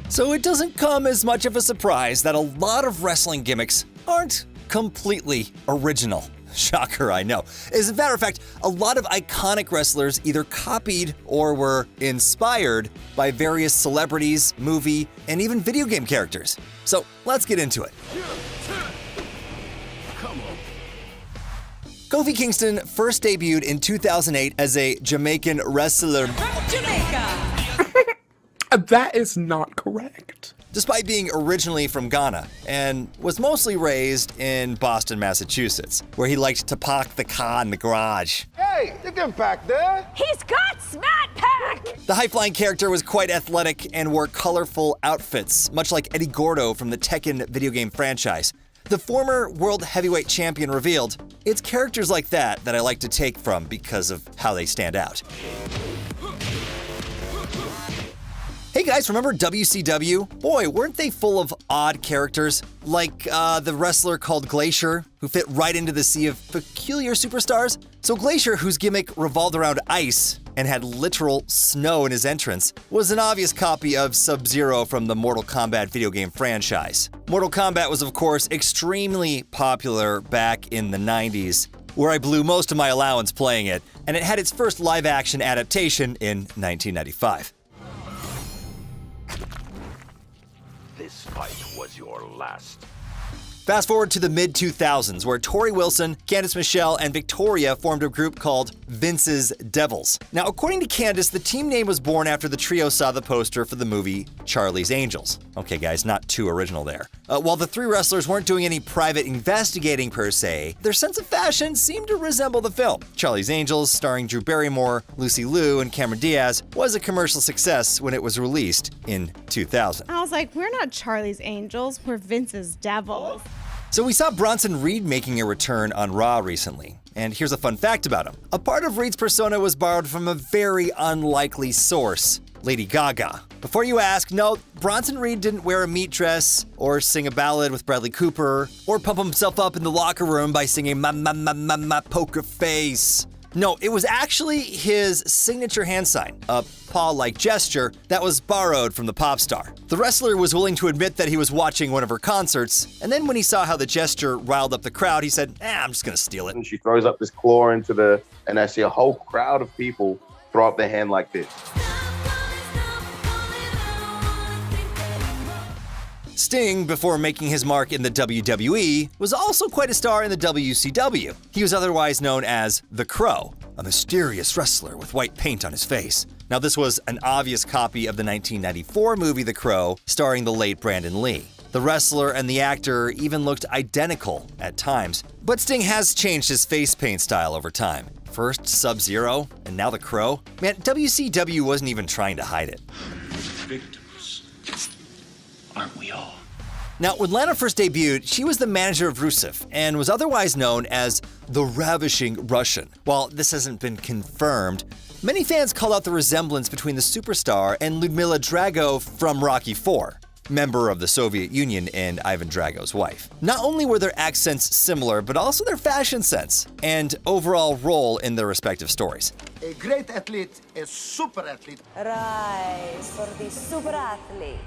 So it doesn't come as much of a surprise that a lot of wrestling gimmicks aren't completely original. Shocker, I know. As a matter of fact, a lot of iconic wrestlers either copied or were inspired by various celebrities, movie, and even video game characters. So let's get into it. Come on. Kofi Kingston first debuted in 2008 as a Jamaican wrestler. Jamaica! That is not correct. Despite being originally from Ghana and was mostly raised in Boston, Massachusetts, where he liked to park the car in the garage. Hey, you can back there. He's got Smat Pack! The high-flying character was quite athletic and wore colorful outfits, much like Eddie Gordo from the Tekken video game franchise. The former world heavyweight champion revealed, "It's characters like that I like to take from because of how they stand out." Hey guys, remember WCW? Boy, weren't they full of odd characters? Like the wrestler called Glacier, who fit right into the sea of peculiar superstars? So Glacier, whose gimmick revolved around ice and had literal snow in his entrance, was an obvious copy of Sub-Zero from the Mortal Kombat video game franchise. Mortal Kombat was, of course, extremely popular back in the 90s, where I blew most of my allowance playing it, and it had its first live-action adaptation in 1995. This fight was your last. Fast forward to the mid-2000s, where Tori Wilson, Candice Michelle, and Victoria formed a group called Vince's Devils. Now, according to Candice, the team name was born after the trio saw the poster for the movie Charlie's Angels. Okay, guys, not too original there. While the three wrestlers weren't doing any private investigating per se, their sense of fashion seemed to resemble the film. Charlie's Angels, starring Drew Barrymore, Lucy Liu, and Cameron Diaz, was a commercial success when it was released in 2000. I was like, we're not Charlie's Angels, we're Vince's Devils. So we saw Bronson Reed making a return on Raw recently, and here's a fun fact about him. A part of Reed's persona was borrowed from a very unlikely source, Lady Gaga. Before you ask, no, Bronson Reed didn't wear a meat dress, or sing a ballad with Bradley Cooper, or pump himself up in the locker room by singing ma poker face. No, it was actually his signature hand sign, a paw-like gesture that was borrowed from the pop star. The wrestler was willing to admit that he was watching one of her concerts, and then when he saw how the gesture riled up the crowd, he said, I'm just gonna steal it. And she throws up this claw and I see a whole crowd of people throw up their hand like this. Sting, before making his mark in the WWE, was also quite a star in the WCW. He was otherwise known as The Crow, a mysterious wrestler with white paint on his face. Now, this was an obvious copy of the 1994 movie The Crow, starring the late Brandon Lee. The wrestler and the actor even looked identical at times, but Sting has changed his face paint style over time. First Sub-Zero, and now The Crow. Man, WCW wasn't even trying to hide it. Victims. Aren't we all? Now, when Lana first debuted, she was the manager of Rusev and was otherwise known as the Ravishing Russian. While this hasn't been confirmed, many fans call out the resemblance between the superstar and Lyudmila Drago from Rocky IV, member of the Soviet Union and Ivan Drago's wife. Not only were their accents similar, but also their fashion sense and overall role in their respective stories. A great athlete, a super athlete. Rise for the super athlete.